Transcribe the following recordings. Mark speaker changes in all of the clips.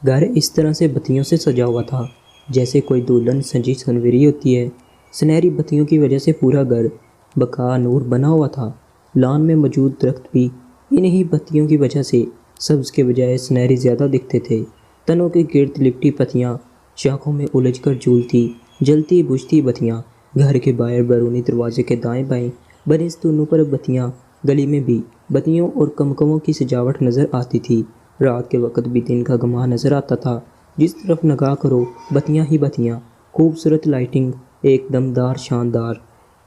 Speaker 1: گھر اس طرح سے بتیوں سے سجا ہوا تھا جیسے کوئی دلہن سجی سنوری ہوتی ہے۔ سنہری بتیوں کی وجہ سے پورا گھر بقا نور بنا ہوا تھا۔ لان میں موجود درخت بھی انہی بتیوں کی وجہ سے سبز کے بجائے سنہری زیادہ دکھتے تھے۔ تنوں کے گرد لپٹی پتیاں شاخوں میں الجھ کر جھولتی جلتی بجھتی بتیاں، گھر کے باہر بیرونی دروازے کے دائیں بائیں بنے ستونوں پر بتیاں، گلی میں بھی بتیوں اور کمکموں کی سجاوٹ نظر آتی تھی۔ رات کے وقت بھی دن کا گماں نظر آتا تھا، جس طرف نگاہ کرو بتیاں ہی بتیاں، خوبصورت لائٹنگ، ایک دمدار شاندار۔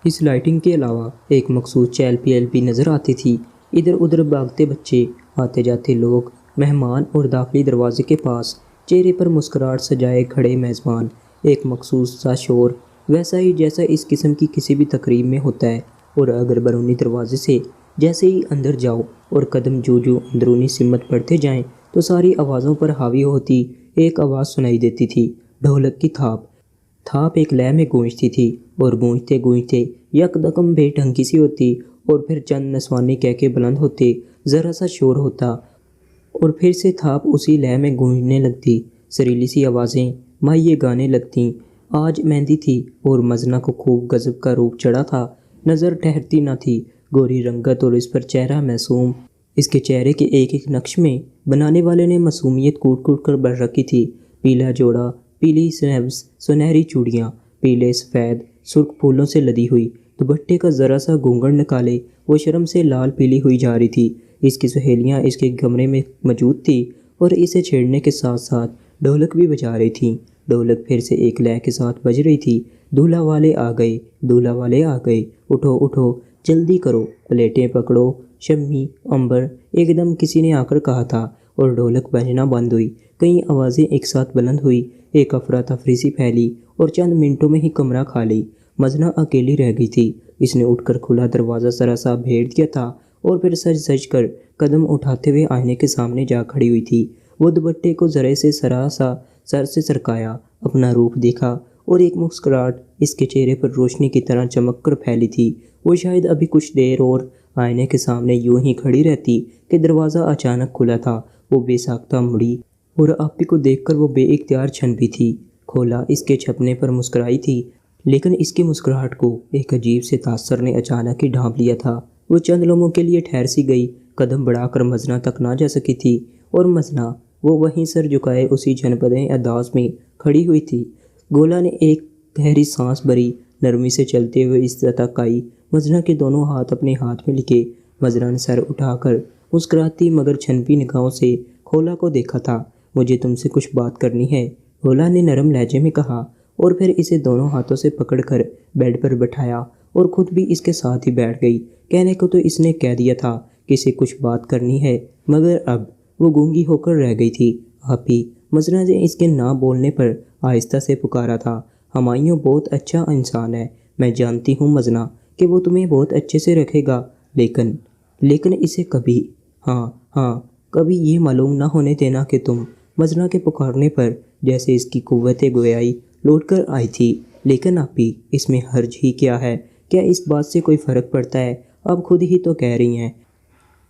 Speaker 1: اس لائٹنگ کے علاوہ ایک مخصوص چہل پہل بھی نظر آتی تھی۔ ادھر ادھر بھاگتے بچے، آتے جاتے لوگ، مہمان اور داخلی دروازے کے پاس چہرے پر مسکراہٹ سجائے کھڑے میزبان، ایک مخصوص سا شور، ویسا ہی جیسا اس قسم کی کسی بھی تقریب میں ہوتا ہے۔ اور اگر بیرونی دروازے سے جیسے ہی اندر جاؤ اور قدم جو اندرونی سمت بڑھتے جائیں تو ساری آوازوں پر حاوی ہوتی ایک آواز سنائی دیتی تھی، ڈھولک کی تھاپ۔ تھاپ ایک لے میں گونجتی تھی اور گونجتے گونجتے یکدم بے ڈھنگی سی ہوتی اور پھر چند نسوانی کہکے بلند ہوتے، ذرا سا شور ہوتا اور پھر سے تھاپ اسی لے میں گونجنے لگتی، سریلی سی آوازیں مائیں گانے لگتیں۔ آج مہندی تھی اور مزنہ کو خوب غضب کا روپ چڑھا تھا، نظر ٹھہرتی نہ تھی، گوری رنگت اور اس پر چہرہ معصوم۔ اس کے چہرے کے ایک ایک نقش میں بنانے والے نے معصومیت کوٹ کوٹ کر بھر رکھی تھی۔ پیلا جوڑا، پیلی سبز سنہری چوڑیاں، پیلے سفید سرخ پھولوں سے لدی ہوئی، دوپٹے کا ذرا سا گھونگھٹ نکالے وہ شرم سے لال پیلی ہوئی جا رہی تھی۔ اس کی سہیلیاں اس کے کمرے میں موجود تھیں اور اسے چھیڑنے کے ساتھ ساتھ ڈھولک بھی بجا رہی تھیں۔ ڈھولک پھر سے ایک لے کے ساتھ بج رہی تھی، دولہا والے آ گئے، دولہا والے آ گئے، اٹھو اٹھو جلدی کرو، پلیٹیں پکڑو، شمی عنبر، ایک دم کسی نے آ کر کہا تھا اور ڈھولک بجنا بند ہوئی۔ کئی آوازیں ایک ساتھ بلند ہوئی، ایک افراتفری سی پھیلی اور چند منٹوں میں ہی کمرہ خالی۔ مزنہ اکیلی رہ گئی تھی۔ اس نے اٹھ کر کھلا دروازہ ذرا سا بھیڑ دیا تھا اور پھر سج سج کر قدم اٹھاتے ہوئے آئینے کے سامنے جا کھڑی ہوئی تھی۔ وہ دوپٹے کو ذرے سے سرا سا سر سے سرکایا، اپنا روپ دیکھا اور ایک مسکراہٹ اس کے چہرے پر روشنی کی طرح چمک کر پھیلی تھی۔ وہ شاید ابھی کچھ دیر اور آئینے کے سامنے یوں ہی کھڑی رہتی کہ دروازہ اچانک کھلا تھا۔ وہ بے ساختہ مڑی اور آپی کو دیکھ کر وہ بے اختیار چھن بھی تھی۔ کھولا اس کے چھپنے پر مسکرائی تھی، لیکن اس کی مسکراہٹ کو ایک عجیب سے تاثر نے اچانک ہی ڈھانپ لیا تھا۔ وہ چند لمحوں کے لیے ٹھہر سی گئی، قدم بڑھا کر مزنہ تک نہ جا سکی تھی اور مزنہ وہ وہیں سر جھکائے اسی جھنپدیں انداز میں کھڑی ہوئی تھی۔ گولا نے ایک گہری سانس بھری، نرمی سے چلتے ہوئے اس تک آئی، مزنہ کے دونوں ہاتھ اپنے ہاتھ میں لکھے۔ مزنہ نے سر اٹھا کر مسکراتی مگر چھنپی نگاہوں سے کھولا کو دیکھا تھا۔ مجھے تم سے کچھ بات کرنی ہے، کھولا نے نرم لہجے میں کہا اور پھر اسے دونوں ہاتھوں سے پکڑ کر بیڈ پر بٹھایا اور خود بھی اس کے ساتھ ہی بیٹھ گئی۔ کہنے کو تو اس نے کہہ دیا تھا کہ اسے کچھ بات کرنی ہے، مگر اب وہ گونگی ہو کر رہ گئی تھی۔ آپی، مزنہ نے اس کے نہ بولنے پر آہستہ سے پکارا تھا۔ ہمایوں بہت اچھا انسان ہے، میں جانتی ہوں مزنہ کہ وہ تمہیں بہت اچھے سے رکھے گا، لیکن اسے کبھی کبھی یہ معلوم نہ ہونے دینا کہ تم۔ مزنہ کے پکارنے پر جیسے اس کی قوت گویائی لوٹ کر آئی تھی۔ لیکن آپی، اس میں حرج ہی کیا ہے؟ کیا اس بات سے کوئی فرق پڑتا ہے؟ آپ خود ہی تو کہہ رہی ہیں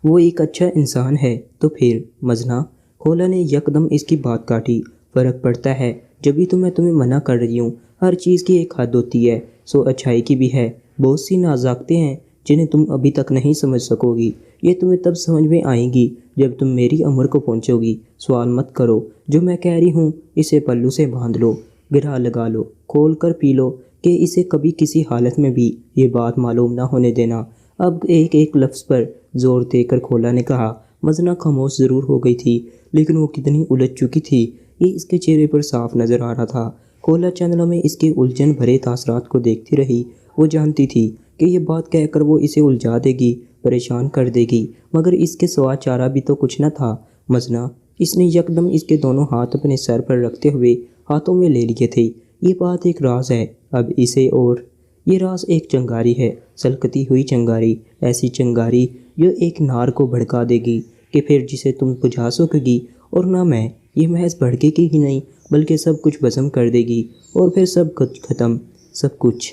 Speaker 1: وہ ایک اچھا انسان ہے، تو پھر مزنہ؟ کھولا نے یکدم اس کی بات کاٹی۔ فرق پڑتا ہے، جبھی تو میں تمہیں منع کر رہی ہوں۔ ہر چیز کی ایک حد ہوتی ہے، سو اچھائی کی بھی ہے۔ بہت سی ناضاکتیں ہیں جنہیں تم ابھی تک نہیں سمجھ سکو گی، یہ تمہیں تب سمجھ میں آئیں گی جب تم میری عمر کو پہنچو گی۔ سوال مت کرو، جو میں کہہ رہی ہوں اسے پلو سے باندھ لو، گرہ لگا لو، کھول کر پی لو کہ اسے کبھی کسی حالت میں بھی یہ بات معلوم نہ ہونے دینا۔ اب ایک ایک لفظ پر زور دے کر کھولا نے کہا۔ مزنہ خاموش ضرور ہو گئی تھی، لیکن وہ کتنی الجھ چکی تھی یہ اس کے چہرے پر صاف نظر آ رہا تھا۔ کھولا چند لمحے اس کے الجھن بھرے تاثرات کو دیکھتی رہی۔ وہ جانتی تھی کہ یہ بات کہہ کر وہ اسے الجھا دے گی، پریشان کر دے گی، مگر اس کے سوا چارہ بھی تو کچھ نہ تھا۔ مزنہ، اس نے یکدم اس کے دونوں ہاتھ اپنے سر پر رکھتے ہوئے ہاتھوں میں لے لیے تھے۔ یہ بات ایک راز ہے، اب اسے اور یہ راز ایک چنگاری ہے، سلکتی ہوئی چنگاری، ایسی چنگاری جو ایک نار کو بھڑکا دے گی کہ پھر جسے تم بجھا سکو گی، اور نہ میں، یہ محض بھڑکے گی ہی نہیں بلکہ سب کچھ بھسم کر دے گی، اور پھر سب کچھ ختم، سب کچھ۔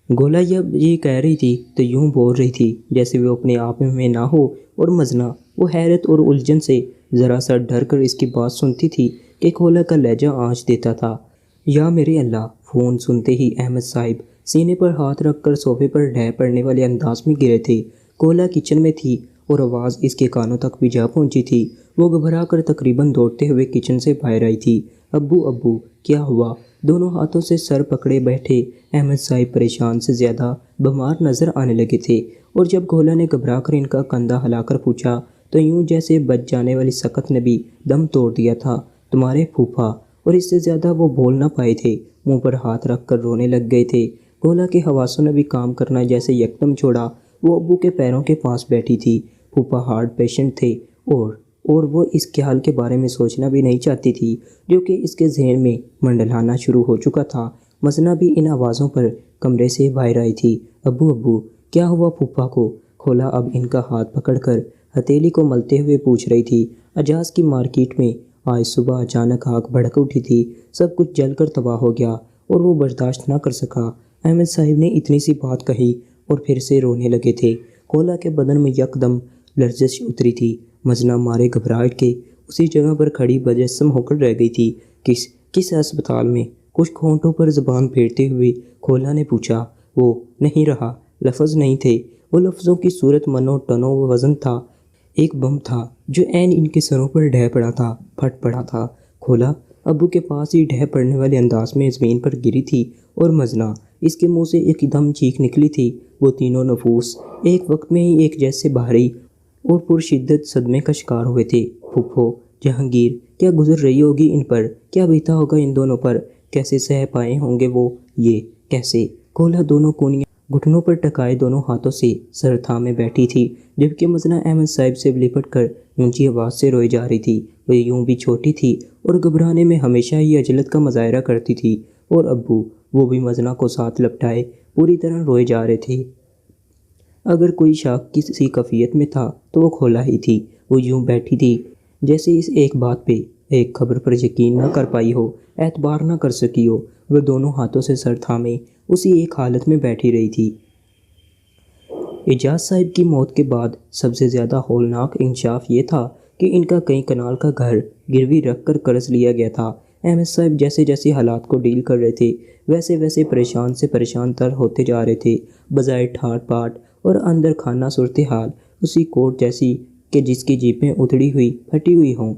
Speaker 1: گولا جب یہ کہہ رہی تھی تو یوں بول رہی تھی جیسے وہ اپنے آپ میں نہ ہو، اور مزنہ وہ حیرت اور الجھن سے ذرا سا ڈر کر اس کی بات سنتی تھی کہ کھولا کا لہجہ آنچ دیتا تھا۔ یا میرے اللہ! فون سنتے ہی احمد صاحب سینے پر ہاتھ رکھ کر صوفے پر ڈھہ پڑنے والے انداز میں گرے تھے۔ کھولا کچن میں تھی اور آواز اس کے کانوں تک بھی جا پہنچی تھی۔ وہ گھبرا کر تقریباً دوڑتے ہوئے کچن سے باہر آئی تھی۔ ابو ابو کیا ہوا؟ دونوں ہاتھوں سے سر پکڑے بیٹھے احمد صاحب پریشان سے زیادہ بیمار نظر آنے لگے تھے، اور جب کھولا نے گھبرا کر ان کا کندھا ہلا کر پوچھا تو یوں جیسے بچ جانے والی سکت نے بھی دم توڑ دیا تھا۔ تمہارے پھوپھا؟ اور اس سے زیادہ وہ بول نہ پائے تھے، منہ پر ہاتھ رکھ کر رونے لگ گئے تھے۔ کھولا کے حواسوں نے بھی کام کرنا جیسے یکدم چھوڑا۔ وہ ابو کے پیروں کے پاس بیٹھی تھی۔ پھوپھا ہارٹ پیشنٹ تھے اور وہ اس خیال کے بارے میں سوچنا بھی نہیں چاہتی تھی جو کہ اس کے ذہن میں منڈلانا شروع ہو چکا تھا۔ مزنہ بھی ان آوازوں پر کمرے سے باہر آئی تھی۔ ابو ابو کیا ہوا پھوپھا کو؟ کھولا اب ان کا ہاتھ پکڑ کر ہتھیلی کو ملتے ہوئے پوچھ رہی تھی۔ اجاز کی مارکیٹ میں آج صبح اچانک آگ بھڑک اٹھی تھی، سب کچھ جل کر تباہ ہو گیا اور وہ برداشت نہ کر سکا۔ احمد صاحب نے اتنی سی بات کہی اور پھر سے رونے لگے تھے۔ کھولا کے بدن میں یکدم لرزش اتری تھی۔ مزنہ مارے گھبراہٹ کے اسی جگہ پر کھڑی مجسم ہو کر رہ گئی تھی۔ کس ہسپتال میں؟ کچھ ہونٹوں پر زبان پھیرتے ہوئے کھولا نے پوچھا۔ وہ نہیں رہا، لفظ نہیں تھے۔ وہ لفظوں کی صورت منو ٹنو وزن تھا، ایک بم تھا جو عین ان کے سروں پر ڈھہ پڑا تھا، پھٹ پڑا تھا۔ کھولا ابو کے پاس ہی ڈھہ پڑنے والے انداز میں زمین پر گری تھی اور مزنہ اس کے منہ سے ایک دم چیخ نکلی تھی۔ وہ تینوں نفوس ایک وقت میں ہی ایک جیسے بھاری اور پرشدت صدمے کا شکار ہوئے تھے۔ پھپھو جہانگیر کیا گزر رہی ہوگی ان پر، کیا بیتا ہوگا ان دونوں پر، کیسے سہ پائے ہوں گے وہ یہ کیسے؟ کھولا دونوں کونیاں گھٹنوں پر ٹکائے دونوں ہاتھوں سے سر تھامے بیٹھی تھی، جبکہ مزنہ احمد صاحب سے لپٹ کر اونچی آواز سے روئی جا رہی تھی۔ وہ یوں بھی چھوٹی تھی اور گھبرانے میں ہمیشہ ہی عجلت کا مظاہرہ کرتی تھی، اور ابو وہ بھی مزنہ کو ساتھ لپٹائے پوری طرح روئے جا رہے تھے۔ اگر کوئی شاخ کسی کیفیت میں تھا تو وہ کھولا ہی تھی۔ وہ یوں بیٹھی تھی جیسے اس ایک بات پہ، ایک خبر پر یقین نہ کر پائی ہو، اعتبار نہ کر سکی ہو۔ وہ دونوں ہاتھوں سے سر تھامے اسی ایک حالت میں بیٹھی رہی تھی۔ اجاز صاحب کی موت کے بعد سب سے زیادہ ہولناک انکشاف یہ تھا کہ ان کا کئی کنال کا گھر گروی رکھ کر قرض لیا گیا تھا۔ احمد صاحب جیسے جیسے حالات کو ڈیل کر رہے تھے ویسے ویسے پریشان سے پریشان تر ہوتے جا رہے تھے، بظاہر ٹھاٹ باٹ اور اندر خانہ صورتحال اسی کوٹ جیسی کہ جس کی جیپیں اتڑی ہوئی پھٹی ہوئی ہوں۔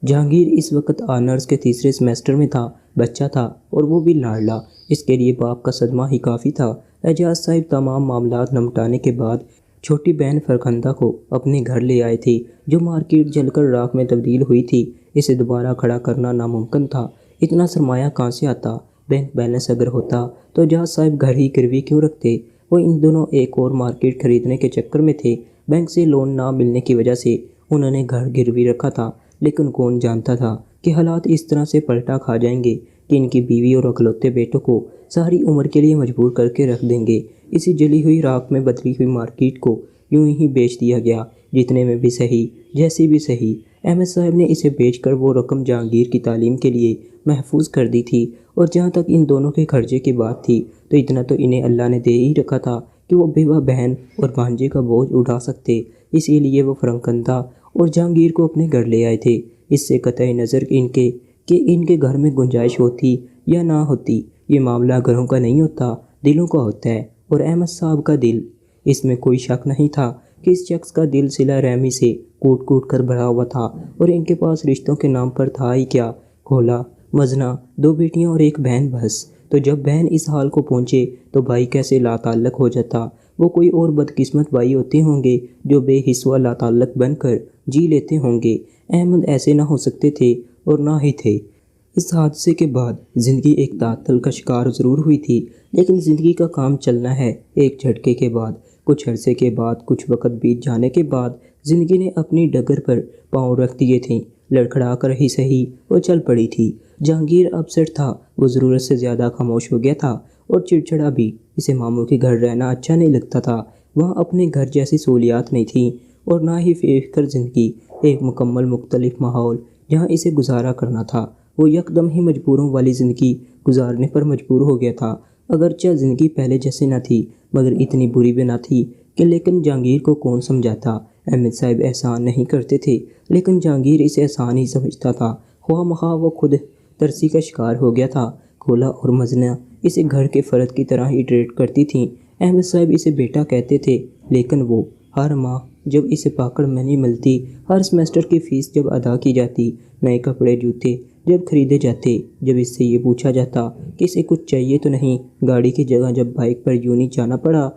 Speaker 1: جہانگیر اس وقت آنرز کے تیسرے سیمسٹر میں تھا، بچہ تھا اور وہ بھی لاڑلا، اس کے لیے باپ کا صدمہ ہی کافی تھا۔ اعجاز صاحب تمام معاملات نمٹانے کے بعد چھوٹی بہن فرخندہ کو اپنے گھر لے آئے تھے، جو مارکیٹ جل کر راکھ میں تبدیل ہوئی تھی۔ اسے دوبارہ کھڑا کرنا ناممکن تھا۔ اتنا سرمایہ کہاں سے آتا؟ بینک بیلنس اگر ہوتا تو اعجاز صاحب گھر ہی گروی کیوں رکھتے؟ وہ ان دنوں ایک اور مارکیٹ خریدنے کے چکر میں تھے۔ بینک سے لون نہ ملنے کی وجہ سے انہوں نے گھر گروی رکھا تھا، لیکن کون جانتا تھا کہ حالات اس طرح سے پلٹا کھا جائیں گے کہ ان کی بیوی اور اکلوتے بیٹوں کو ساری عمر کے لیے مجبور کر کے رکھ دیں گے۔ اسی جلی ہوئی راکھ میں بدلی ہوئی مارکیٹ کو یوں ہی بیچ دیا گیا، جتنے میں بھی صحیح، جیسی بھی صحیح۔ احمد صاحب نے اسے بیچ کر وہ رقم جہانگیر کی تعلیم کے لیے محفوظ کر دی تھی، اور جہاں تک ان دونوں کے خرچے کی بات تھی تو اتنا تو انہیں اللہ نے دے ہی رکھا تھا کہ وہ بیوہ بہن اور بھانجے کا بوجھ اٹھا سکتے۔ اسی لیے وہ فرخندہ اور جہانگیر کو اپنے گھر لے آئے تھے، اس سے قطع نظر کہ ان کے گھر میں گنجائش ہوتی یا نہ ہوتی۔ یہ معاملہ گھروں کا نہیں ہوتا، دلوں کا ہوتا ہے، اور احمد صاحب کا دل، اس میں کوئی شک نہیں تھا کہ اس شخص کا دل صلہ رحمی سے کوٹ کوٹ کر بھرا ہوا تھا، اور ان کے پاس رشتوں کے نام پر تھا ہی کیا؟ کھولا، مزنہ، 2 بیٹیاں اور 1 بہن بس۔ تو جب بہن اس حال کو پہنچے تو بھائی کیسے لا تعلق ہو جاتا؟ وہ کوئی اور بدقسمت بھائی ہوتے ہوں گے جو بے حس و لا تعلق بن کر جی لیتے ہوں گے۔ احمد ایسے نہ ہو سکتے تھے اور نہ ہی تھے۔ اس حادثے کے بعد زندگی ایک تعطل کا شکار ضرور ہوئی تھی، لیکن زندگی کا کام چلنا ہے۔ ایک جھٹکے کے بعد، کچھ عرصے کے بعد، کچھ وقت بیت جانے کے بعد زندگی نے اپنی ڈگر پر پاؤں رکھ دیے تھے، لڑکھڑا کر ہی صحیح وہ چل پڑی تھی۔ جہانگیر اب سیٹ تھا، وہ ضرورت سے زیادہ خاموش ہو گیا تھا اور چڑچڑا بھی۔ اسے ماموں کے گھر رہنا اچھا نہیں لگتا تھا، وہاں اپنے گھر جیسی سہولیات نہیں تھیں اور نہ ہی فکر زندگی، ایک مکمل مختلف ماحول جہاں اسے گزارا کرنا تھا۔ وہ یکدم ہی مجبوروں والی زندگی گزارنے پر مجبور ہو گیا تھا۔ اگرچہ زندگی پہلے جیسے نہ تھی مگر اتنی بری بھی نہ تھی کہ لیکن جہانگیر کو کون سمجھاتا؟ احمد صاحب احسان نہیں کرتے تھے، لیکن جہانگیر اسے احسان ہی سمجھتا تھا۔ خواہ مخواہ وہ خود ترسی کا شکار ہو گیا تھا۔ کھولا اور مزنہ اسے گھر کے فرد کی طرح ہی ٹریٹ کرتی تھیں۔ احمد صاحب اسے بیٹا کہتے تھے، لیکن وہ ہر ماہ جب اسے پاکڑ منی ملتی، ہر سیمسٹر کی فیس جب ادا کی جاتی، نئے کپڑے جوتے جب خریدے جاتے، جب اس سے یہ پوچھا جاتا کہ اسے کچھ چاہیے تو نہیں، گاڑی کی جگہ جب بائک پر یوں نہیں جانا پڑا،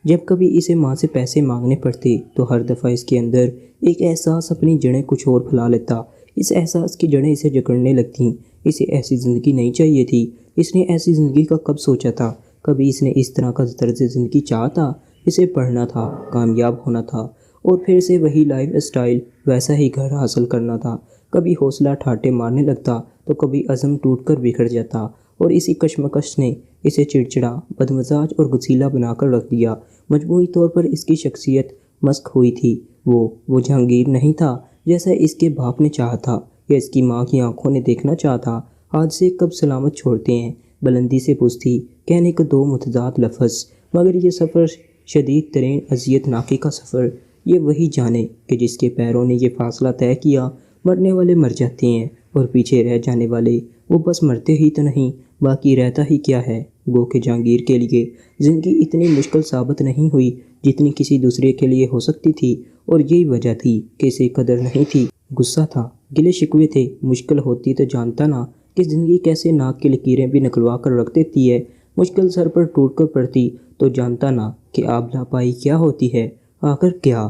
Speaker 1: جب کبھی اسے ماں سے پیسے مانگنے پڑتے، تو ہر دفعہ اس کے اندر ایک احساس اپنی جڑیں کچھ اور پھیلا لیتا۔ اس احساس کی جڑیں اسے جکڑنے لگتیں۔ اسے ایسی زندگی نہیں چاہیے تھی۔ اس نے ایسی زندگی کا کب سوچا تھا؟ کبھی اس نے اس طرح کا طرز زندگی چاہا تھا؟ اسے پڑھنا تھا، کامیاب ہونا تھا، اور پھر سے وہی لائف اسٹائل، ویسا ہی گھر حاصل کرنا تھا۔ کبھی حوصلہ ٹھاٹے مارنے لگتا تو کبھی عزم ٹوٹ کر بکھر جاتا، اور اسی کشمکش نے اسے چڑچڑا، بدمزاج اور غصیلا بنا کر رکھ دیا۔ مجموعی طور پر اس کی شخصیت مسخ ہوئی تھی۔ وہ جہانگیر نہیں تھا جیسا اس کے باپ نے چاہا تھا یا اس کی ماں کی آنکھوں نے دیکھنا چاہا تھا۔ حادثے کب سلامت چھوڑتے ہیں؟ بلندی سے پوچھتی، کہنے کو دو متضاد لفظ، مگر یہ سفر شدید ترین اذیت ناکی کا سفر، یہ وہی جانے کہ جس کے پیروں نے یہ فاصلہ طے کیا۔ مرنے والے مر جاتے ہیں اور پیچھے رہ جانے والے وہ بس مرتے ہی تو نہیں، باقی رہتا ہی کیا ہے۔ گو کہ جہانگیر کے لیے زندگی اتنی مشکل ثابت نہیں ہوئی جتنی کسی دوسرے کے لیے ہو سکتی تھی، اور یہی وجہ تھی کہ اسے قدر نہیں تھی۔ غصہ تھا، گلے شکوے تھے۔ مشکل ہوتی تو جانتا نہ کہ زندگی کیسے ناک کی لکیریں بھی نکلوا کر رکھ دیتی ہے۔ مشکل سر پر ٹوٹ کر پڑتی تو جانتا نہ کہ آبلا پائی کیا ہوتی ہے۔ آخر کیا،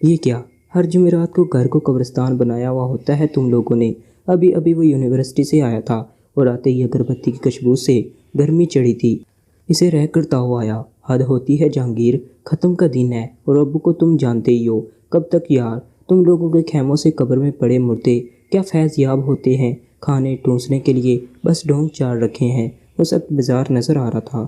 Speaker 1: یہ کیا، ہر جمعرات کو گھر کو قبرستان بنایا ہوا ہوتا ہے تم لوگوں نے۔ ابھی وہ یونیورسٹی سے آیا تھا اور آتے ہی اگربتی کی خوشبو سے گرمی چڑھی تھی۔ اسے رہ کر تاؤ آیا۔ حد ہوتی ہے جہانگیر، ختم کا دن ہے، اور ابو کو تم جانتے ہی ہو۔ کب تک یار؟ تم لوگوں کے خیموں سے قبر میں پڑے مردے کیا فیض یاب ہوتے ہیں؟ کھانے ٹھونسنے کے لیے بس ڈھونگ چار رکھے ہیں۔ وہ سخت بیزار نظر آ رہا تھا۔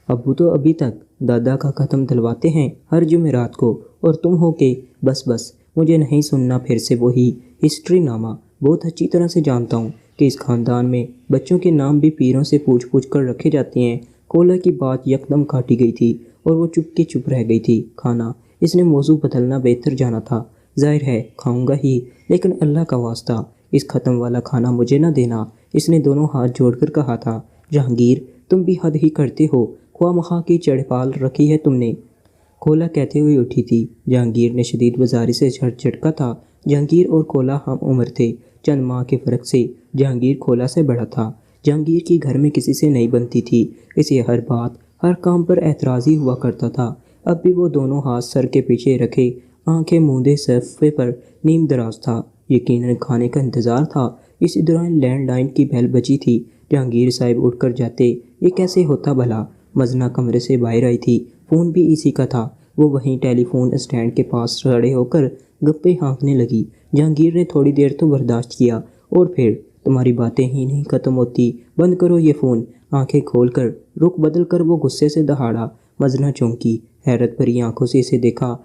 Speaker 1: ابو تو ابھی تک دادا کا ختم دلواتے ہیں ہر جمعرات کو، اور تم ہو کہ بس مجھے نہیں سننا پھر سے وہی ہسٹری نامہ۔ بہت اچھی طرح سے جانتا ہوں کہ اس خاندان میں بچوں کے نام بھی پیروں سے پوچھ کر رکھے جاتے ہیں۔ کھولا کی بات یکدم کاٹی گئی تھی اور وہ چپ رہ گئی تھی۔ کھانا، اس نے موضوع بدلنا بہتر جانا تھا۔ ظاہر ہے کھاؤں گا ہی، لیکن اللہ کا واسطہ اس ختم والا کھانا مجھے نہ دینا۔ اس نے دونوں ہاتھ جوڑ کر کہا تھا۔ جہانگیر، تم بھی حد ہی کرتے ہو، خواہ مخواہ کی چڑپال رکھی ہے تم نے۔ کھولا کہتے ہوئے اٹھی تھی۔ جہانگیر نے شدید بزاری سے جھٹکا تھا۔ جہانگیر اور کھولا ہم عمر تھے۔ چند ماہ کے فرق سے جہانگیر کھولا سے بڑا تھا۔ جہانگیر کی گھر میں کسی سے نہیں بنتی تھی۔ اسے ہر بات، ہر کام پر اعتراضی ہوا کرتا تھا۔ اب بھی وہ دونوں ہاتھ سر کے پیچھے رکھے، آنکھیں موندے صفے پر نیم دراز تھا۔ یقیناً کھانے کا انتظار تھا۔ اسی دوران لینڈ لائن کی بیل بجی تھی۔ جہانگیر صاحب اٹھ کر جاتے۔ یہ کیسے ہوتا بھلا؟ مزنہ کمرے سے باہر آئی تھی۔ فون بھی اسی کا تھا۔ وہ وہیں ٹیلی فون اسٹینڈ کے پاس کھڑے ہو کر گپے ہانکنے لگی۔ جہانگیر نے تھوڑی دیر تو برداشت کیا، اور پھر، تمہاری باتیں ہی نہیں ختم ہوتی، بند کرو یہ فون۔ آنکھیں کھول کر رخ بدل کر وہ غصے سے دہاڑا۔ مزنہ چونکی، حیرت بھری آنکھوں سے اسے دیکھا۔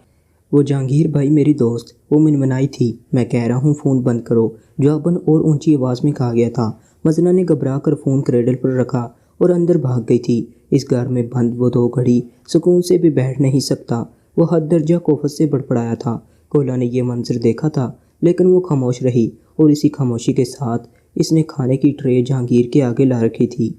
Speaker 1: وہ جہانگیر بھائی میری دوست، وہ منمنائی تھی۔ میں کہہ رہا ہوں فون بند کرو، جواباً اور اونچی آواز میں کہا گیا تھا۔ مزنہ نے گھبرا کر فون کریڈل پر رکھا اور اندر بھاگ گئی تھی۔ اس گھر میں بند وہ دو گھڑی سکون سے بھی بیٹھ نہیں سکتا۔ وہ حد درجہ کوفت سے بڑبڑایا تھا۔ کھولا نے یہ منظر دیکھا تھا، لیکن وہ خاموش رہی، اور اسی خاموشی کے ساتھ اس نے کھانے کی ٹرے جہانگیر کے آگے لا رکھی تھی۔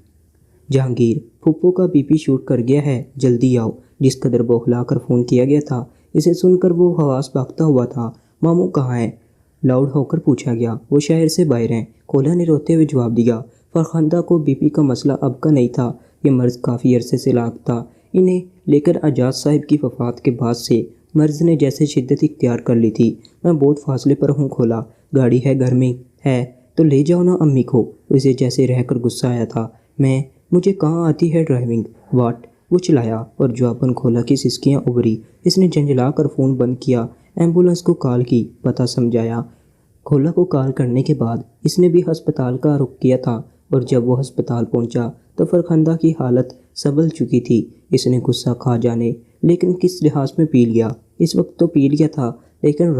Speaker 1: جہانگیر، پھپھو کا بی پی شوٹ کر گیا ہے، جلدی آؤ۔ جس قدر بوکھلا کر فون کیا گیا تھا، اسے سن کر وہ حواس بھاگتا ہوا تھا۔ ماموں کہاں ہیں؟ لاؤڈ ہو کر پوچھا گیا۔ وہ شہر سے باہر ہیں، کھولا نے روتے ہوئے جواب دیا۔ فرخندہ کو بی پی کا مسئلہ اب کا نہیں تھا، یہ مرض کافی عرصے سے لاحق تھا انہیں، لیکن اعجاز صاحب کی وفات کے بعد سے مرض نے جیسے شدت اختیار کر لی تھی۔ میں بہت فاصلے پر ہوں کھولا، گاڑی ہے گھر میں؟ ہے تو لے جاؤ نا امی کو۔ اسے جیسے رہ کر غصہ آیا تھا۔ مجھے کہاں آتی ہے ڈرائیونگ؟ واٹ؟ وہ چلایا، اور جواباً کھولا کی سسکیاں ابھری۔ اس نے جھنجھلا کر فون بند کیا، ایمبولنس کو کال کی، پتہ سمجھایا۔ کھولا کو کال کرنے کے بعد اس نے بھی ہسپتال کا رخ کیا تھا، اور جب وہ ہسپتال پہنچا تو فرخندہ کی حالت سنبھل چکی تھی۔ اس نے غصہ کھا جانے، لیکن کس لحاظ میں پی لیا؟ اس وقت تو پی لیا تھا، لیکن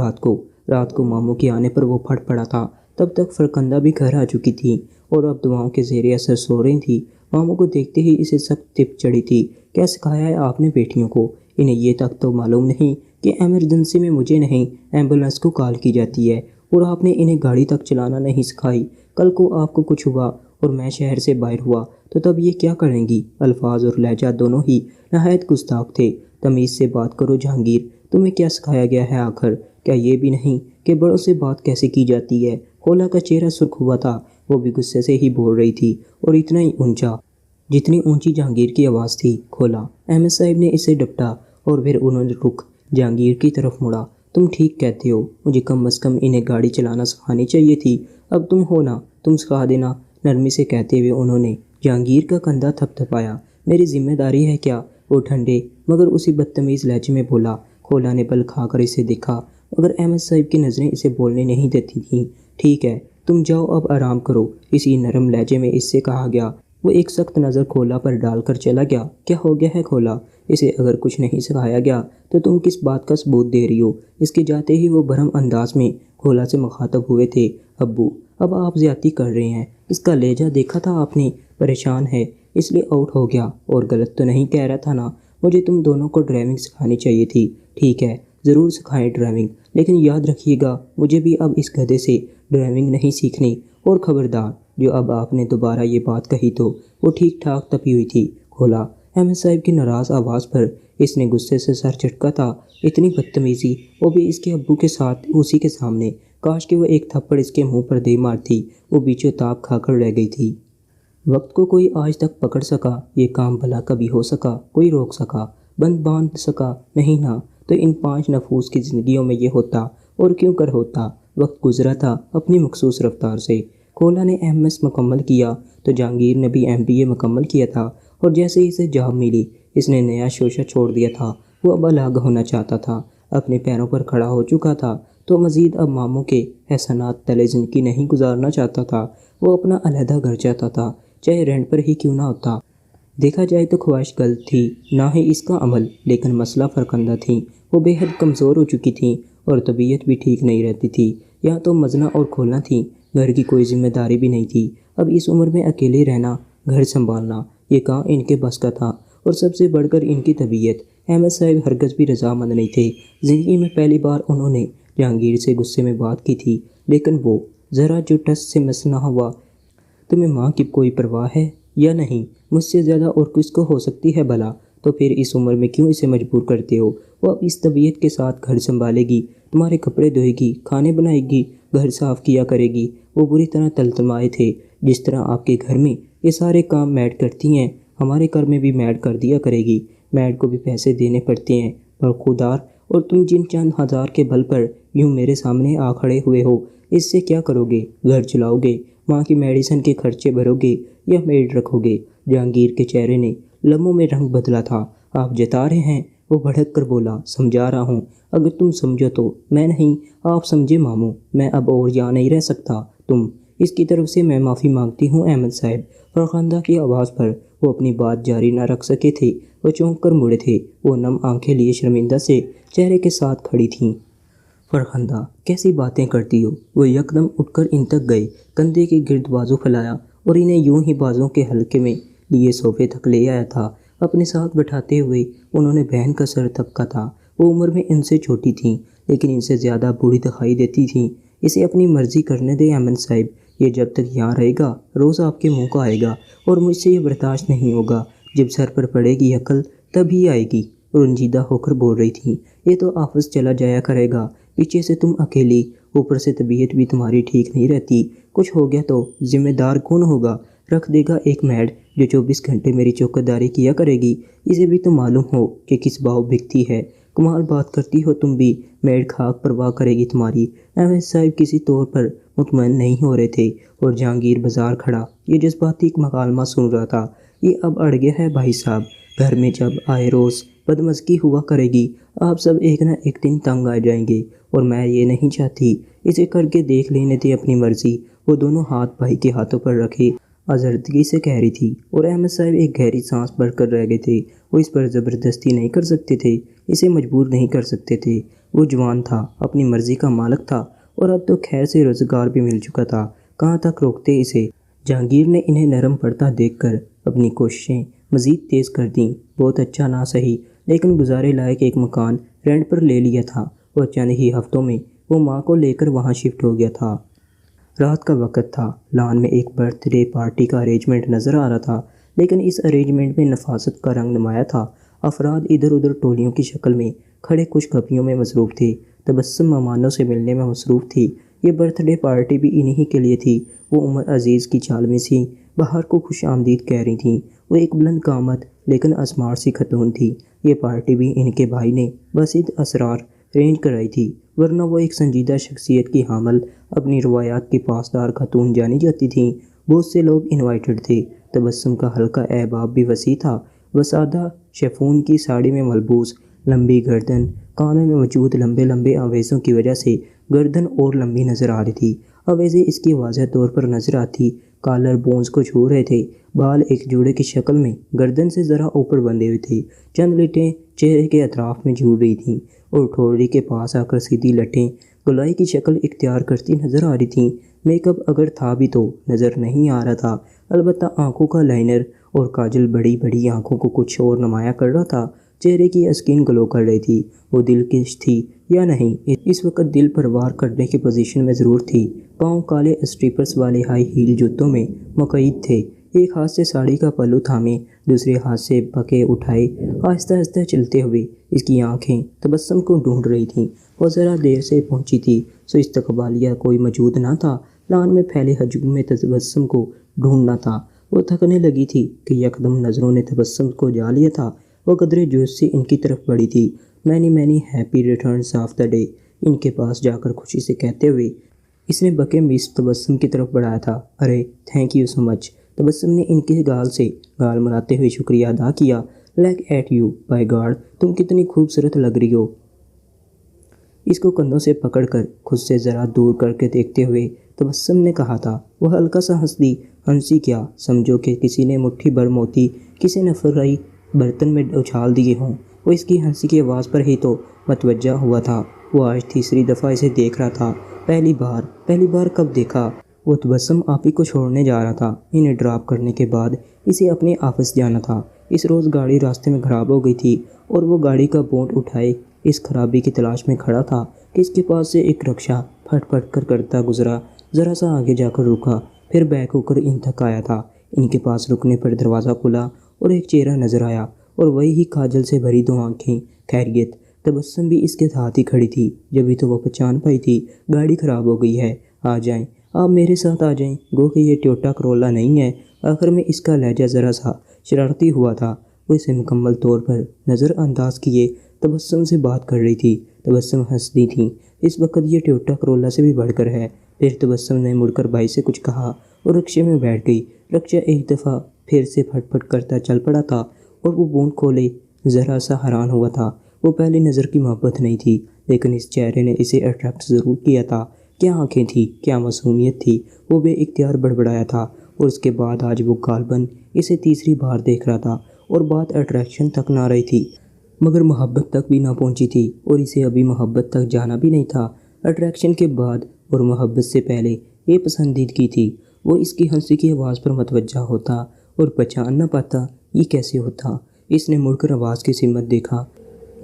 Speaker 1: رات کو ماموں کے آنے پر وہ پھٹ پڑا تھا۔ تب تک فرخندہ بھی گھر آ چکی تھی، اور اب دواؤں کے زیر اثر سو رہی تھی۔ ماموں کو دیکھتے ہی اسے سخت تپ چڑھی تھی۔ کیا سکھایا ہے آپ نے بیٹیوں کو؟ انہیں یہ تک تو معلوم نہیں کہ ایمرجنسی میں مجھے نہیں ایمبولنس کو کال کی جاتی ہے، اور آپ نے انہیں گاڑی تک چلانا نہیں سکھائی۔ کل کو آپ کو کچھ ہوا اور میں شہر سے باہر ہوا تو تب یہ کیا کریں گی؟ الفاظ اور لہجہ دونوں ہی نہایت گستاخ تھے۔ تمیز سے بات کرو جہانگیر، تمہیں کیا سکھایا گیا ہے آخر؟ کیا یہ بھی نہیں کہ بڑوں سے بات کیسے کی جاتی ہے؟ خولا کا چہرہ سرخ ہوا تھا، وہ بھی غصے سے ہی بول رہی تھی، اور اتنا ہی اونچا جتنی اونچی جہانگیر کی آواز تھی۔ کھولا، احمد صاحب نے اسے ڈپٹا اور پھر انہوں نے رخ جہانگیر کی طرف مڑا۔ تم ٹھیک کہتے ہو، مجھے کم از کم انہیں گاڑی چلانا سکھانی چاہیے تھی۔ اب تم ہو نا، تم سکھا دینا، نرمی سے کہتے ہوئے انہوں نے جہانگیر کا کندھا تھپ تھپایا۔ میری ذمہ داری ہے کیا؟ وہ ٹھنڈے مگر اسی بدتمیز لہجے میں بولا۔ کھولا نے بل کھا کر اسے دیکھا مگر احمد صاحب کی نظریں اسے بولنے نہیں دیتی تھیں۔ ٹھیک ہے، تم جاؤ اب آرام کرو، اسی نرم لہجے میں اس سے کہا گیا۔ وہ ایک سخت نظر کھولا پر ڈال کر چلا گیا۔ کیا ہو گیا ہے کھولا؟ اسے اگر کچھ نہیں سکھایا گیا تو تم کس بات کا ثبوت دے رہی ہو؟ اس کے جاتے ہی وہ برہم انداز میں کھولا سے مخاطب ہوئے تھے۔ ابو، اب آپ زیادتی کر رہے ہیں، اس کا لہجہ دیکھا تھا آپ نے؟ پریشان ہے اس لیے آؤٹ ہو گیا، اور غلط تو نہیں کہہ رہا تھا نا؟ مجھے تم دونوں کو ڈرائیونگ سکھانی چاہیے تھی۔ ٹھیک ہے، ضرور سکھائیں ڈرائیونگ، لیکن یاد رکھیے گا مجھے بھی اب اس گدھے سے ڈرائیونگ نہیں سیکھنی۔ اور خبردار، جو اب آپ نے دوبارہ یہ بات کہی تو وہ ٹھیک ٹھاک تپی ہوئی تھی۔ کھولا، احمد صاحب کی ناراض آواز پر اس نے غصے سے سر جھٹکا تھا۔ اتنی بدتمیزی، وہ بھی اس کے ابو کے ساتھ، اسی کے سامنے۔ کاش کہ وہ ایک تھپڑ اس کے منہ پر دے مارتی، وہ بیچو تاب کھا کر رہ گئی تھی۔ وقت کو کوئی آج تک پکڑ سکا؟ یہ کام بھلا کبھی ہو سکا؟ کوئی روک سکا؟ بند باندھ سکا؟ نہیں نا۔ تو ان 5 نفوس کی زندگیوں میں یہ ہوتا، اور کیوں کر ہوتا۔ وقت گزرا تھا اپنی مخصوص رفتار سے۔ کھولا نے MS مکمل کیا تو جہانگیر نے بھی MBA مکمل کیا تھا، اور جیسے ہی اسے جاب ملی اس نے نیا شوشہ چھوڑ دیا تھا۔ وہ اب الگ ہونا چاہتا تھا، اپنے پیروں پر کھڑا ہو چکا تھا، تو مزید اب ماموں کے احسانات تلے زندگی نہیں گزارنا چاہتا تھا۔ وہ اپنا علیحدہ گھر چاہتا تھا، چاہے رینٹ پر ہی کیوں نہ ہوتا۔ دیکھا جائے تو خواہش غلط تھی، نہ ہی اس کا عمل، لیکن مسئلہ فرخندہ تھیں۔ وہ بے حد کمزور ہو چکی تھیں اور طبیعت بھی ٹھیک نہیں رہتی تھی۔ یہاں تو مزنہ اور کھولنا تھیں، گھر کی کوئی ذمہ داری بھی نہیں تھی۔ اب اس عمر میں اکیلے رہنا، گھر سنبھالنا، یہ کہاں ان کے بس کا تھا؟ اور سب سے بڑھ کر ان کی طبیعت۔ احمد صاحب ہرگز بھی رضامند نہیں تھے۔ زندگی میں پہلی بار انہوں نے جہانگیر سے غصے میں بات کی تھی، لیکن وہ ذرا جو ٹس سے مس نہ ہوا۔ تمہیں ماں کی کوئی پرواہ ہے یا نہیں؟ مجھ سے زیادہ اور کس کو ہو سکتی ہے بھلا؟ تو پھر اس عمر میں کیوں اسے مجبور کرتے ہو؟ وہ اب اس طبیعت کے ساتھ گھر سنبھالے گی، تمہارے کپڑے دھوئے گی، کھانے بنائے گی، گھر صاف کیا کرے گی۔ وہ بری طرح تلتمائے تھے۔ جس طرح آپ کے گھر میں یہ سارے کام میڈ کرتی ہیں، ہمارے گھر میں بھی میڈ کر دیا کرے گی۔ میڈ کو بھی پیسے دینے پڑتے ہیں، برخودار، اور تم جن چند ہزار کے بل پر یوں میرے سامنے آ کھڑے ہوئے ہو، اس سے کیا کرو گے؟ گھر چلاؤ گے؟ ماں کی میڈیسن کے خرچے بھرو گے یا میڈ رکھو گے؟ جہانگیر کے چہرے نے لمحوں میں رنگ بدلا تھا۔ آپ جتا رہے ہیں؟ وہ بھڑک کر بولا۔ سمجھا رہا ہوں، اگر تم سمجھو تو۔ میں نہیں، آپ سمجھے ماموں، میں اب اور یہاں نہیں رہ سکتا۔ تم، اس کی طرف سے میں معافی مانگتی ہوں احمد صاحب۔ فرخندہ کی آواز پر وہ اپنی بات جاری نہ رکھ سکے تھے۔ وہ چونک کر مڑے تھے، وہ نم آنکھیں لیے شرمندہ سے چہرے کے ساتھ کھڑی تھیں۔ فرخندہ، کیسی باتیں کرتی ہو؟ وہ یکدم اٹھ کر ان تک گئے، کندھے کے گرد بازو پھیلایا اور انہیں یوں ہی بازوں کے حلقے میں لیے صوفے تک لے آیا تھا۔ اپنے ساتھ بٹھاتے ہوئے انہوں نے بہن کا سر تھپکا تھا۔ وہ عمر میں ان سے چھوٹی تھیں، لیکن ان سے زیادہ بوڑھی دکھائی دیتی تھیں۔ اسے اپنی مرضی کرنے دے احمد صاحب، یہ جب تک یہاں رہے گا روز آپ کے منہ کا آئے گا، اور مجھ سے یہ برداشت نہیں ہوگا۔ جب سر پر پڑے گی عقل تب ہی آئے گی۔ رنجیدہ ہو کر بول رہی تھیں، یہ تو آفس چلا جایا کرے گا، پیچھے سے تم اکیلی، اوپر سے طبیعت بھی تمہاری ٹھیک نہیں رہتی، کچھ ہو گیا تو ذمہ دار کون ہوگا؟ رکھ دے گا ایک میڈ جو 24 گھنٹے میری چوکیداری کیا کرے گی۔ اسے بھی تو معلوم ہو کہ کس بھاؤ بکتی ہے۔ کمال بات کرتی ہو تم بھی، میڈ خاک پرواہ کرے گی تمہاری۔ احمد صاحب کسی طور پر مطمئن نہیں ہو رہے تھے، اور جہانگیر بازار کھڑا یہ جذباتی مکالمہ سن رہا تھا۔ یہ اب اڑ گیا ہے بھائی صاحب، گھر میں جب آئے روز بدمزگی ہوا کرے گی، آپ سب ایک نہ ایک دن تنگ آ جائیں گے، اور میں یہ نہیں چاہتی۔ اسے کر کے دیکھ لینے دے اپنی مرضی۔ وہ دونوں ہاتھ بھائی کے ہاتھوں پر رکھے آزردگی سے کہہ رہی تھی، اور احمد صاحب ایک گہری سانس بھر کر رہ گئے تھے۔ وہ اس پر زبردستی نہیں کر سکتے تھے، اسے مجبور نہیں کر سکتے تھے۔ وہ جوان تھا، اپنی مرضی کا مالک تھا، اور اب تو خیر سے روزگار بھی مل چکا تھا، کہاں تک روکتے اسے؟ جہانگیر نے انہیں نرم پڑتا دیکھ کر اپنی کوششیں مزید تیز کر دیں۔ بہت اچھا نہ سہی، لیکن گزارے لائق ایک مکان رینٹ پر لے لیا تھا، اور چند ہی ہفتوں میں وہ ماں کو لے کر وہاں شفٹ ہو گیا تھا۔ رات کا وقت تھا۔ لان میں ایک برتھ ڈے پارٹی کا ارینجمنٹ نظر آ رہا تھا، لیکن اس ارینجمنٹ میں نفاست کا رنگ نمایاں تھا۔ افراد ادھر ادھر ٹولیوں کی شکل میں کھڑے خوش خبریوں میں مصروف تھے۔ تبسم مہمانوں سے ملنے میں مصروف تھی۔ یہ برتھ ڈے پارٹی بھی انہی کے لیے تھی۔ وہ عمر عزیز کی چال میں سی بہار کو خوش آمدید کہہ رہی تھیں۔ وہ ایک بلند قامت لیکن اسمارٹ سی خاتون تھی۔ یہ پارٹی بھی ان کے بھائی نے باسط اسرار ارینج کرائی تھی، ورنہ وہ ایک سنجیدہ شخصیت کی حامل، اپنی روایات کی پاسدار خاتون جانی جاتی تھیں۔ بہت سے لوگ انوائٹڈ تھے۔ تبسم کا حلقہ احباب بھی وسیع تھا۔ وہ سادہ شیفون کی ساڑی میں ملبوس، لمبی گردن، کانوں میں موجود لمبے لمبے آویزوں کی وجہ سے گردن اور لمبی نظر آ رہی تھی۔ آویزیں اس کی واضح طور پر نظر آتی کالر بونز کو چھو رہے تھے۔ بال ایک جوڑے کی شکل میں گردن سے ذرا اوپر بندھے ہوئے تھے۔ چند لٹیں چہرے کے اطراف میں جھول رہی تھیں اور ٹھوڑی کے پاس آ کر سیدھی لٹیں گولائی کی شکل اختیار کرتی نظر آ رہی تھیں۔ میک اپ اگر تھا بھی تو نظر نہیں آ رہا تھا، البتہ آنکھوں کا لائنر اور کاجل بڑی بڑی آنکھوں کو کچھ اور نمایاں کر رہا تھا۔ چہرے کی اسکن گلو کر رہی تھی۔ وہ دلکش تھی یا نہیں، اس وقت دل پر وار کرنے کی پوزیشن میں ضرور تھی۔ پاؤں کالے اسٹریپرز والے ہائی ہیل جوتوں میں مقید تھے۔ ایک ہاتھ سے ساڑی کا پلو تھامے، دوسرے ہاتھ سے پکے اٹھائے آہستہ آہستہ چلتے ہوئے اس کی آنکھیں تبسم کو ڈھونڈ رہی تھیں۔ وہ ذرا دیر سے پہنچی تھی، سو استقبالیہ کوئی موجود نہ تھا۔ لان میں پھیلے ہجوم میں تبسم کو ڈھونڈنا تھا۔ وہ تھکنے لگی تھی کہ یکدم نظروں نے تبسم کو جا لیا تھا۔ وہ قدرے جوش سے ان کی طرف بڑھی تھی۔ Many happy returns of the day, ان کے پاس جا کر خوشی سے کہتے ہوئے اس نے بکے مس تبسم کی طرف بڑھایا تھا۔ ارے تھینک یو سو مچ۔ تبسم نے ان کے گال سے گال ملاتے ہوئے شکریہ ادا کیا۔ Look at you, by God, تم کتنی خوبصورت لگ رہی ہو۔ اس کو کندھوں سے پکڑ کر خود سے ذرا دور کر کے دیکھتے ہوئے تبسم نے کہا تھا۔ وہ ہلکا سا ہنس دی۔ ہنسی کیا، سمجھو کہ کسی نے مٹھی بھر موتی کسی نے فرائی برتن میں اچھال دیے ہوں۔ وہ اس کی ہنسی کی آواز پر ہی تو متوجہ ہوا تھا۔ وہ آج تیسری دفعہ اسے دیکھ رہا تھا۔ پہلی بار کب دیکھا؟ وہ تبسم آپی کو چھوڑنے جا رہا تھا۔ انہیں ڈراپ کرنے کے بعد اسے اپنے آفس جانا تھا۔ اس روز گاڑی راستے میں خراب ہو گئی تھی اور وہ گاڑی کا بونٹ اٹھائے اس خرابی کی تلاش میں کھڑا تھا کہ اس کے پاس سے ایک رکشہ پھٹ پھٹ کر کرتا گزرا، ذرا سا آگے جا کر رکا، پھر بیک ہو کر ان تک آیا تھا۔ ان کے پاس رکنے پر دروازہ کھلا اور ایک چہرہ نظر آیا، اور وہی کاجل سے بھری دو آنکھیں۔ خیریت؟ تبسم بھی اس کے ساتھ ہی کھڑی تھی۔ جبھی تو وہ پہچان پائی تھی، گاڑی خراب ہو گئی ہے، آ جائیں، آپ میرے ساتھ آ جائیں۔ گو کہ یہ ٹویوٹا کرولا نہیں ہے۔ آخر میں اس کا لہجہ ذرا سا شرارتی ہوا تھا۔ وہ اسے مکمل طور پر نظر انداز کیے تبسم سے بات کر رہی تھی۔ تبسم ہنستی تھی۔ اس وقت یہ ٹویوٹا کرولا سے بھی بڑھ کر ہے۔ پھر تبسم نے مڑ کر بھائی سے کچھ کہا اور رکشے میں بیٹھ گئی۔ رکشہ ایک دفعہ پھر سے پھٹ پھٹ کرتا چل پڑا تھا اور وہ بونٹ کھولے ذرا سا حیران ہوا تھا۔ وہ پہلی نظر کی محبت نہیں تھی، لیکن اس چہرے نے اسے اٹریکٹ ضرور کیا تھا۔ کیا آنکھیں تھیں، کیا معصومیت تھی۔ وہ بے اختیار بڑبڑایا تھا، اور اس کے بعد آج وہ غالباً اسے تیسری بار دیکھ رہا تھا، اور بات اٹریکشن تک نہ رہی تھی مگر محبت تک بھی نہ پہنچی تھی، اور اسے ابھی محبت تک جانا بھی نہیں تھا۔ اٹریکشن کے بعد اور محبت سے پہلے یہ پسندیدگی تھی۔ وہ اس کی ہنسی کی آواز پر متوجہ ہوتا اور پہچان نہ پاتا۔ یہ کیسے ہوتا؟ اس نے مڑ کر آواز کی سمت دیکھا۔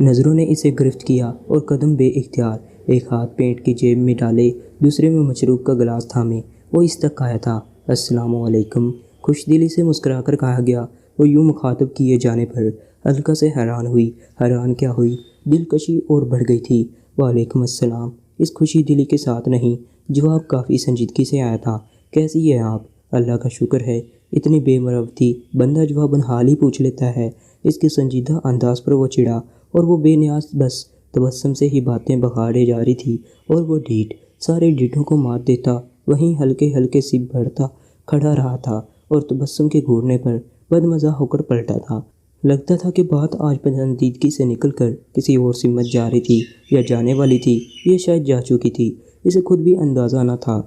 Speaker 1: نظروں نے اسے گرفت کیا اور قدم بے اختیار ایک ہاتھ پینٹ کی جیب میں ڈالے، دوسرے میں مشروب کا گلاس تھامے وہ اس تک آیا تھا۔ السلام علیکم، خوش دلی سے مسکرا کر کہا گیا۔ وہ یوں مخاطب کیے جانے پر ہلکا سے حیران ہوئی۔ حیران کیا ہوئی، دلکشی اور بڑھ گئی تھی۔ وعلیکم السلام، اس خوشی دلی کے ساتھ نہیں، جواب کافی سنجیدگی سے آیا تھا۔ کیسی ہیں آپ؟ اللہ کا شکر ہے۔ اتنی بے مروتی بندہ جواباً حال ہی پوچھ لیتا ہے۔ اس کے سنجیدہ انداز پر وہ چڑھا اور وہ بے نیاز بس تبسم سے ہی باتیں بگاڑے جا رہی تھی، اور وہ ڈیٹ سارے ڈیٹوں کو مات دیتا وہیں ہلکے ہلکے سی بڑھتا کھڑا رہا تھا اور تبسم کے گھورنے پر بدمزہ ہو کر پلٹا تھا۔ لگتا تھا کہ بات آج پسندیدگی سے نکل کر کسی اور سمت جا رہی تھی یا جانے والی تھی۔ یہ شاید جا چکی تھی، اسے خود بھی اندازہ نہ تھا۔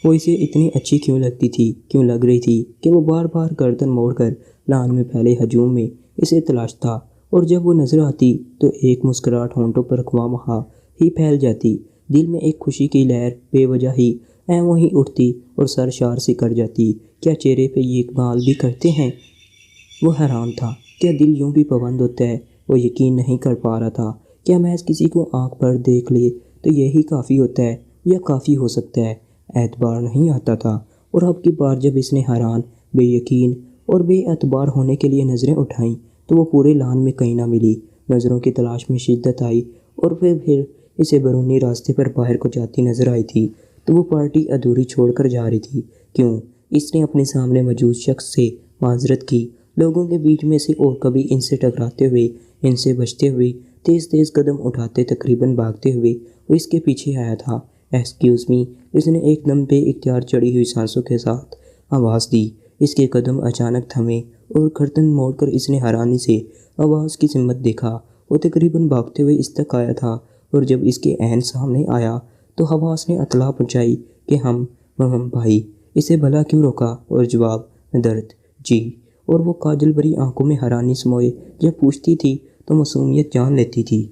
Speaker 1: وہ اسے اتنی اچھی کیوں لگتی تھی، کیوں لگ رہی تھی کہ وہ بار بار گردن موڑ کر لان میں پھیلے ہجوم میں اسے تلاشتا، اور جب وہ نظر آتی تو ایک مسکراہٹ ہونٹوں پر خواہ ہی پھیل جاتی۔ دل میں ایک خوشی کی لہر بے وجہ ہی ایویں ہی اٹھتی اور سر شار سے کر جاتی۔ کیا چہرے پہ یہ کمال بھی کرتے ہیں؟ وہ حیران تھا، کیا دل یوں بھی پابند ہوتا ہے؟ وہ یقین نہیں کر پا رہا تھا۔ کیا محض کسی کو آنکھ پر دیکھ لے تو یہی کافی ہوتا ہے یا کافی ہو سکتا ہے۔ اعتبار نہیں آتا تھا، اور اب کی بار جب اس نے حیران، بے یقین اور بے اعتبار ہونے کے لیے نظریں اٹھائیں تو وہ پورے لان میں کہیں نہ ملی۔ نظروں کی تلاش میں شدت آئی اور پھر اسے بیرونی راستے پر باہر کو جاتی نظر آئی تھی تو وہ پارٹی ادھوری چھوڑ کر جا رہی تھی۔ کیوں؟ اس نے اپنے سامنے موجود شخص سے معذرت کی۔ لوگوں کے بیچ میں سے اور کبھی ان سے ٹکراتے ہوئے، ان سے بچتے ہوئے، تیز تیز قدم اٹھاتے تقریباً بھاگتے ہوئے وہ اس کے پیچھے آیا تھا۔ ایکسکیوز می، اس نے ایک دم بے اختیار چڑھی ہوئی سانسوں کے ساتھ آواز دی۔ اس کے قدم اچانک تھمے اور گردن موڑ کر اس نے حیرانی سے آواز کی سمت دیکھا۔ وہ تقریباً بھاگتے ہوئے اس تک آیا تھا، اور جب اس کے عین سامنے آیا تو حواس نے اطلاع پہنچائی کہ ہم بھائی۔ اسے بھلا کیوں روکا؟ اور جواب درد جی، اور وہ کاجل بھری آنکھوں میں حیرانی سموئے جب پوچھتی تھی تو معصومیت جان لیتی تھی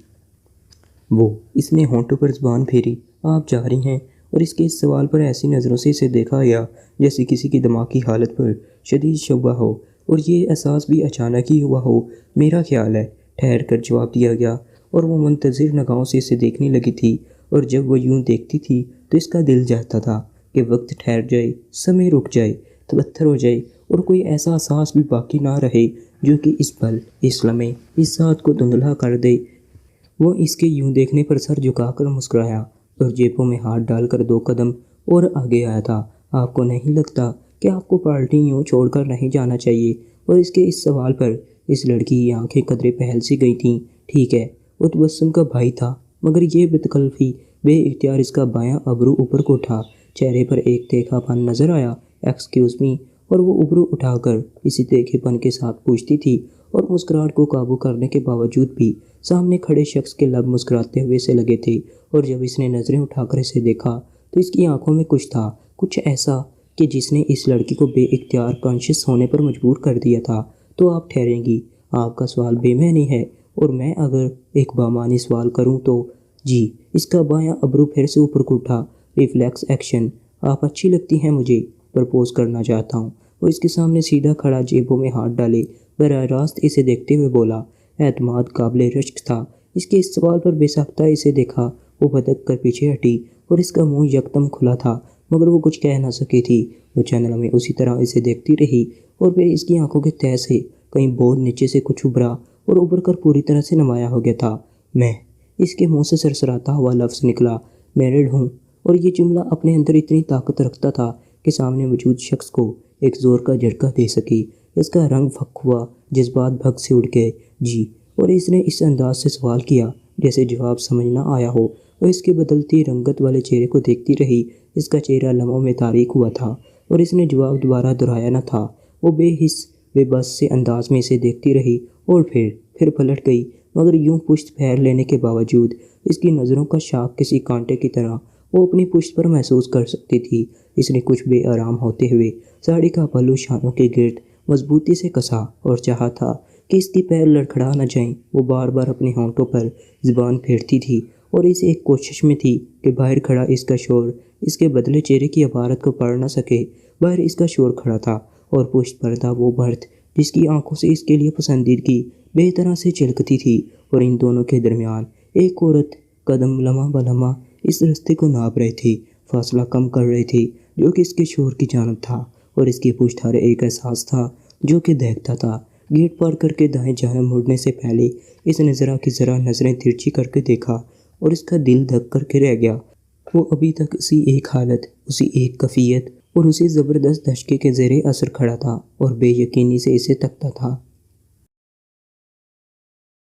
Speaker 1: وہ۔ اس نے ہونٹوں پر زبان پھیری۔ آپ جا رہی ہیں؟ اور اس کے اس سوال پر ایسی نظروں سے اسے دیکھا گیا جیسے کسی کی دماغی حالت پر شدید شبہ ہو، اور یہ احساس بھی اچانک ہی ہوا ہو۔ میرا خیال ہے، ٹھہر کر جواب دیا گیا، اور وہ منتظر نگاہوں سے اسے دیکھنے لگی تھی، اور جب وہ یوں دیکھتی تھی تو اس کا دل چاہتا تھا کہ وقت ٹھہر جائے، سمے رک جائے، تبتر ہو جائے، اور کوئی ایسا احساس بھی باقی نہ رہے جو کہ اس پل، اس لمحے، اس ساتھ کو دھندلا کر دے۔ وہ اس کے یوں دیکھنے پر سر جھکا کر مسکرایا اور جیبوں میں ہاتھ ڈال کر 2 قدم اور آگے آیا تھا۔ آپ کو نہیں لگتا کہ آپ کو پارٹی یوں چھوڑ کر نہیں جانا چاہیے؟ اور اس کے اس سوال پر اس لڑکی کی آنکھیں قدرے پہل سی گئی تھیں۔ ٹھیک ہے، وہ تبسم کا بھائی تھا، مگر یہ بتکلفی بے اختیار اس کا بایاں ابرو اوپر کو اٹھا۔ چہرے پر ایک تیکھا پن نظر آیا۔ ایکسکیوز می، اور وہ ابرو اٹھا کر اسی تیکھے پن کے ساتھ پوچھتی تھی، اور مسکراہٹ کو قابو کرنے کے باوجود بھی سامنے کھڑے شخص کے لب مسکراتے ہوئے سے لگے تھے، اور جب اس نے نظریں اٹھا کر اسے دیکھا تو اس کی آنکھوں میں کچھ تھا، کچھ ایسا کہ جس نے اس لڑکی کو بے اختیار کانشیس ہونے پر مجبور کر دیا تھا۔ تو آپ ٹھہریں گی؟ آپ کا سوال بے معنی ہے، اور میں اگر ایک بامعنی سوال کروں تو؟ جی۔ اس کا بایاں ابرو پھر سے اوپر کو اٹھا۔ Reflex action. آپ اچھی لگتی ہیں مجھے، پرپوز کرنا چاہتا ہوں۔ وہ اس کے سامنے سیدھا کھڑا، جیبوں میں ہاتھ ڈالے، براہ راست اسے دیکھتے ہوئے بولا۔ اعتماد قابل رشک تھا۔ اس کے اس سوال پر بے ساختہ اسے دیکھا۔ وہ بھدک کر پیچھے ہٹی، اور اس کا منہ یکدم کھلا تھا، مگر وہ کچھ کہہ نہ سکی تھی۔ وہ چند لمحے اسی طرح اسے دیکھتی رہی، اور پھر اس کی آنکھوں کے تہہ سے کہیں بہت نیچے سے کچھ ابھرا اور ابھر کر پوری طرح سے نمایاں ہو گیا تھا۔ میں۔ اس کے منہ سے سرسراتا ہوا لفظ نکلا۔ میرڈ ہوں۔ اور یہ جملہ اپنے اندر اتنی طاقت رکھتا تھا کہ سامنے موجود شخص کو ایک زور کا جھٹکا دے سکی۔ اس کا رنگ پھک ہوا، جذبات بھگ سے اڑ گئے۔ جی۔ اور اس نے اس انداز سے سوال کیا جیسے جواب سمجھ نہ آیا ہو۔ وہ اس کے بدلتی رنگت والے چہرے کو دیکھتی رہی۔ اس کا چہرہ لمحوں میں تاریک ہوا تھا، اور اس نے جواب دوبارہ دہرایا نہ تھا۔ وہ بے حس، بے بس سے انداز میں اسے دیکھتی رہی، اور پھر پلٹ گئی، مگر یوں پشت پھیر لینے کے باوجود اس کی نظروں کا شاخ کسی کانٹے کی طرح وہ اپنی پشت پر محسوس کر سکتی تھی۔ اس نے کچھ بے آرام ہوتے ہوئے ساڑی کا پہلو شانوں کے گرد مضبوطی سے کسا، اور چاہا تھا کہ اس کے پیر لڑکھڑا نہ جائیں۔ وہ بار بار اپنے ہونٹوں پر زبان پھیرتی تھی، اور اس ایک کوشش میں تھی کہ باہر کھڑا اس کا شور اس کے بدلے چہرے کی عبارت کو پڑھ نہ سکے۔ باہر اس کا شور کھڑا تھا، اور پشت پر تھا وہ برت جس کی آنکھوں سے اس کے لیے پسندیدگی بے طرح سے چلکتی تھی، اور ان دونوں کے درمیان ایک عورت قدم لمحہ بلمحہ اس رستے کو ناپ رہی تھی، فاصلہ کم کر رہی تھی، جو کہ اس کے شور کی جانب تھا، اور اس کی پشت ہر ایک احساس تھا جو کہ دیکھتا تھا۔ گیٹ پار کر کے دائیں جانب مڑنے سے پہلے اس نے ذرا کی ذرا نظریں ترچھی کر کے دیکھا، اور اس کا دل دھک کر کے رہ گیا۔ وہ ابھی تک اسی ایک حالت، اسی ایک کیفیت اور اسی زبردست دھچکے کے زیر اثر کھڑا تھا، اور بے یقینی سے اسے تکتا تھا۔